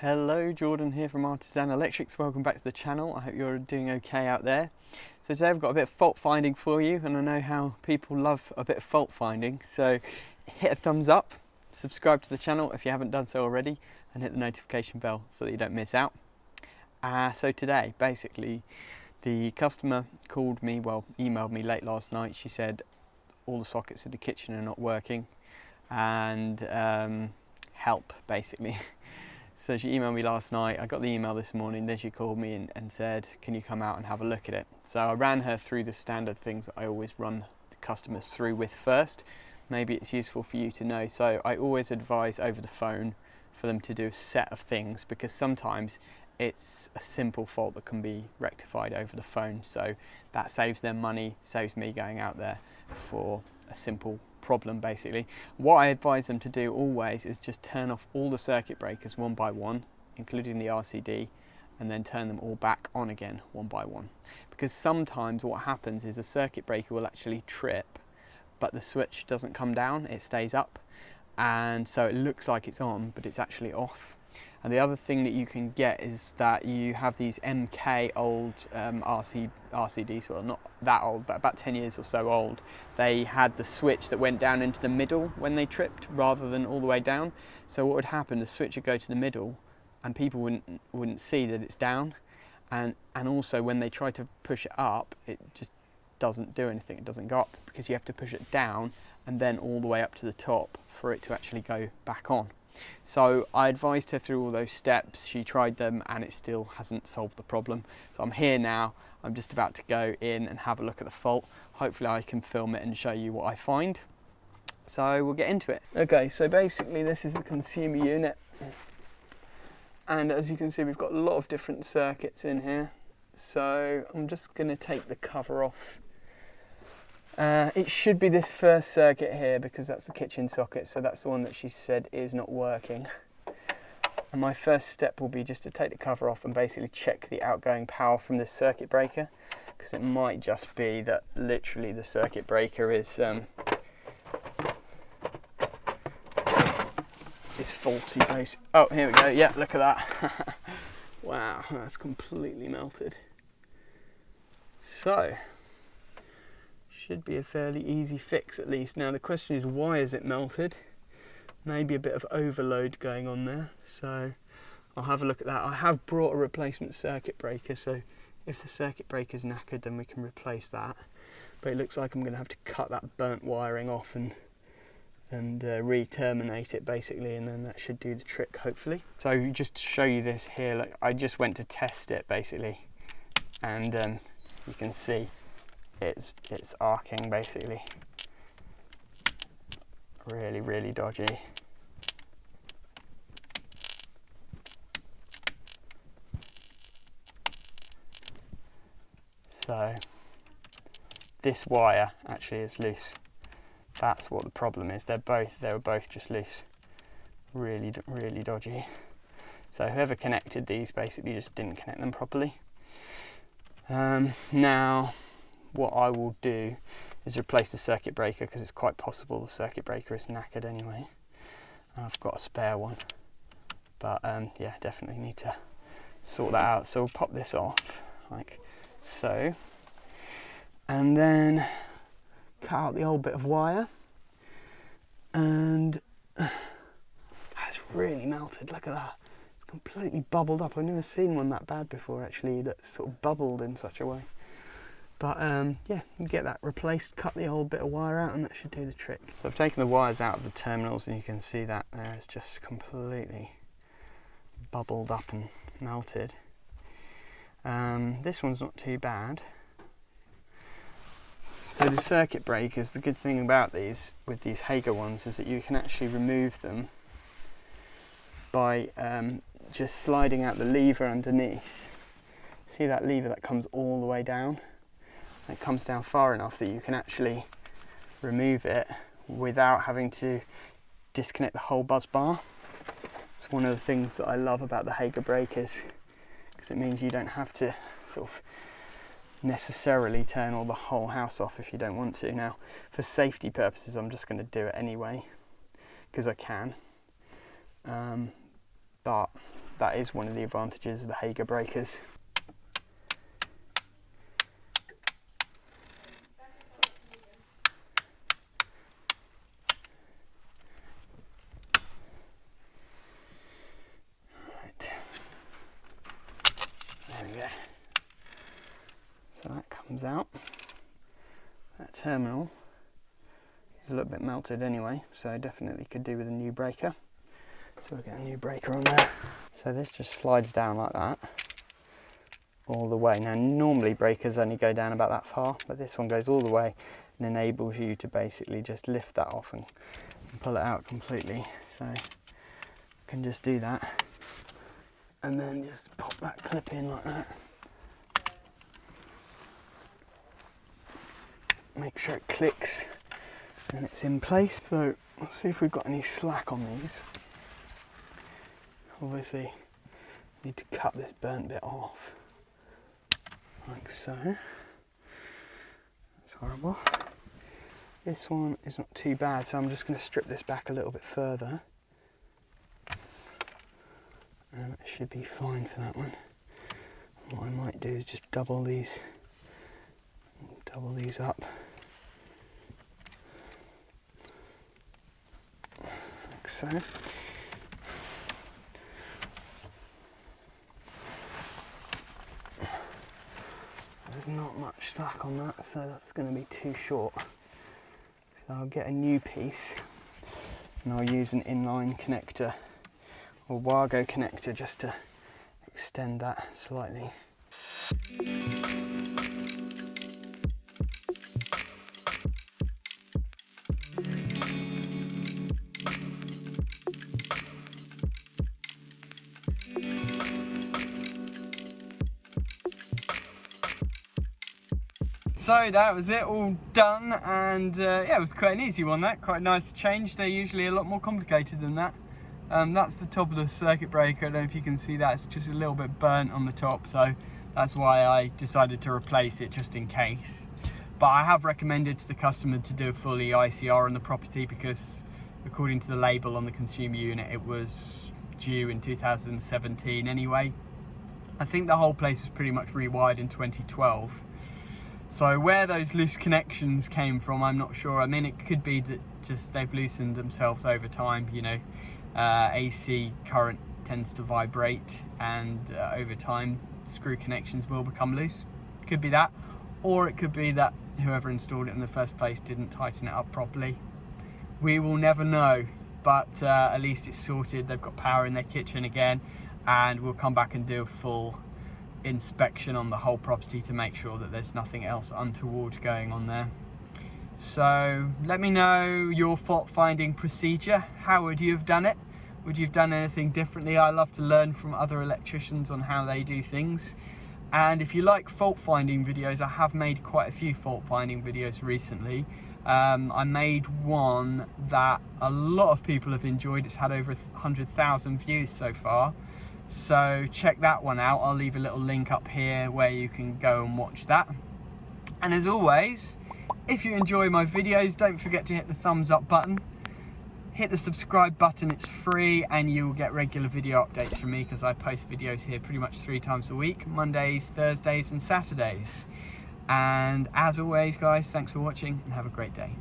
Hello, Jordan here from Artisan Electrics. Welcome back to the channel. I hope you're doing okay out there. So today I've got a bit of fault finding for you, and I know how people love a bit of fault finding. So hit a thumbs up, subscribe to the channel if you haven't done so already, and hit the notification bell so that you don't miss out. So today, basically, the customer called me, emailed me late last night. She said all the sockets in the kitchen are not working and help, basically. So she emailed me last night, I got the email this morning, then she called me and said, can you come out and have a look at it? So I ran her through the standard things that I always run the customers through with first. Maybe it's useful for you to know. So I always advise over the phone for them to do a set of things, because sometimes it's a simple fault that can be rectified over the phone. So that saves them money, saves me going out there for a simple problem. Basically, what I advise them to do always is just turn off all the circuit breakers one by one, including the RCD, and then turn them all back on again one by one. Because sometimes what happens is a circuit breaker will actually trip, but the switch doesn't come down, it stays up, and so it looks like it's on, but it's actually off. And the other thing that you can get is that you have these MK old RCDs, well, not that old, but about 10 years or so old. They had the switch that went down into the middle when they tripped rather than all the way down. So what would happen, the switch would go to the middle and people wouldn't see that it's down. And also when they try to push it up, it just doesn't do anything, it doesn't go up, because you have to push it down and then all the way up to the top for it to actually go back on. So I advised her through all those steps. She tried them and it still hasn't solved the problem. So I'm here now, I'm just about to go in and have a look at the fault. Hopefully I can film it and show you what I find. So we'll get into it. Okay, so basically this is the consumer unit. And as you can see, we've got a lot of different circuits in here. So I'm just going to take the cover off. It should be this first circuit here, because that's the kitchen socket, so that's the one that she said is not working. And my first step will be just to take the cover off and basically check the outgoing power from this circuit breaker, because it might just be that literally the circuit breaker is faulty. Oh, here we go. Yeah, look at that. Wow, that's completely melted. So should be a fairly easy fix at least. Now the question is, why is it melted? Maybe a bit of overload going on there, so I'll have a look at that. I have brought a replacement circuit breaker, so if the circuit breaker's knackered then we can replace that. But it looks like I'm going to have to cut that burnt wiring off and re-terminate it basically, and then that should do the trick hopefully. So just to show you this here, like, I just went to test it basically, and you can see it's arcing basically. Really dodgy. So this wire actually is loose. That's what the problem is. They were both just loose. Really dodgy. So whoever connected these basically just didn't connect them properly. Now what I will do is replace the circuit breaker, because it's quite possible the circuit breaker is knackered anyway. I've got a spare one, but yeah, definitely need to sort that out. So we'll pop this off like so, and then cut out the old bit of wire, and that's really melted. Look at that, it's completely bubbled up. I've never seen one that bad before actually, that sort of bubbled in such a way. But yeah, you get that replaced, cut the old bit of wire out, and that should do the trick. So I've taken the wires out of the terminals, and you can see that there is just completely bubbled up and melted. This one's not too bad. So the circuit breakers, the good thing about these, with these Hager ones, is that you can actually remove them by just sliding out the lever underneath. See that lever that comes all the way down? It comes down far enough that you can actually remove it without having to disconnect the whole bus bar. It's one of the things that I love about the Hager breakers, because it means you don't have to sort of necessarily turn the whole house off if you don't want to. Now for safety purposes I'm just going to do it anyway because I can, but that is one of the advantages of the Hager breakers. There we go. So that comes out. That terminal is a little bit melted anyway, so definitely could do with a new breaker. So we'll get a new breaker on there. So this just slides down like that all the way. Now normally breakers only go down about that far, but this one goes all the way and enables you to basically just lift that off and pull it out completely. So you can just do that and then just pop that clip in like that. Make sure it clicks and it's in place. So let's see if we've got any slack on these. Obviously need to cut this burnt bit off like so. That's horrible. This one is not too bad, so I'm just going to strip this back a little bit further and it should be fine for that one. What I might do is just double these up like so. There's not much slack on that, so that's going to be too short. So I'll get a new piece and I'll use an inline connector or Wago connector just to extend that slightly. So that was it, all done, and yeah, it was quite an easy one, that, quite a nice change. They're usually a lot more complicated than that. That's the top of the circuit breaker. I don't know if you can see that, it's just a little bit burnt on the top, so that's why I decided to replace it just in case. But I have recommended to the customer to do a fully ICR on the property because according to the label on the consumer unit, it was due in 2017 anyway. I think the whole place was pretty much rewired in 2012. So where those loose connections came from, I'm not sure. I mean, it could be that just they've loosened themselves over time, you know. AC current tends to vibrate and over time screw connections will become loose. Could be that, or it could be that whoever installed it in the first place didn't tighten it up properly. We will never know, but at least it's sorted. They've got power in their kitchen again, and we'll come back and do a full inspection on the whole property to make sure that there's nothing else untoward going on there. So let me know your fault finding procedure. How would you have done it? Would you have done anything differently? I love to learn from other electricians on how they do things. And if you like fault finding videos, I have made quite a few fault finding videos recently. I made one that a lot of people have enjoyed. It's had over 100,000 views so far. So check that one out. I'll leave a little link up here where you can go and watch that. And as always, if you enjoy my videos, don't forget to hit the thumbs up button. Hit the subscribe button, it's free, and you'll get regular video updates from me because I post videos here pretty much 3 times a week, Mondays, Thursdays and Saturdays. And as always guys, thanks for watching and have a great day.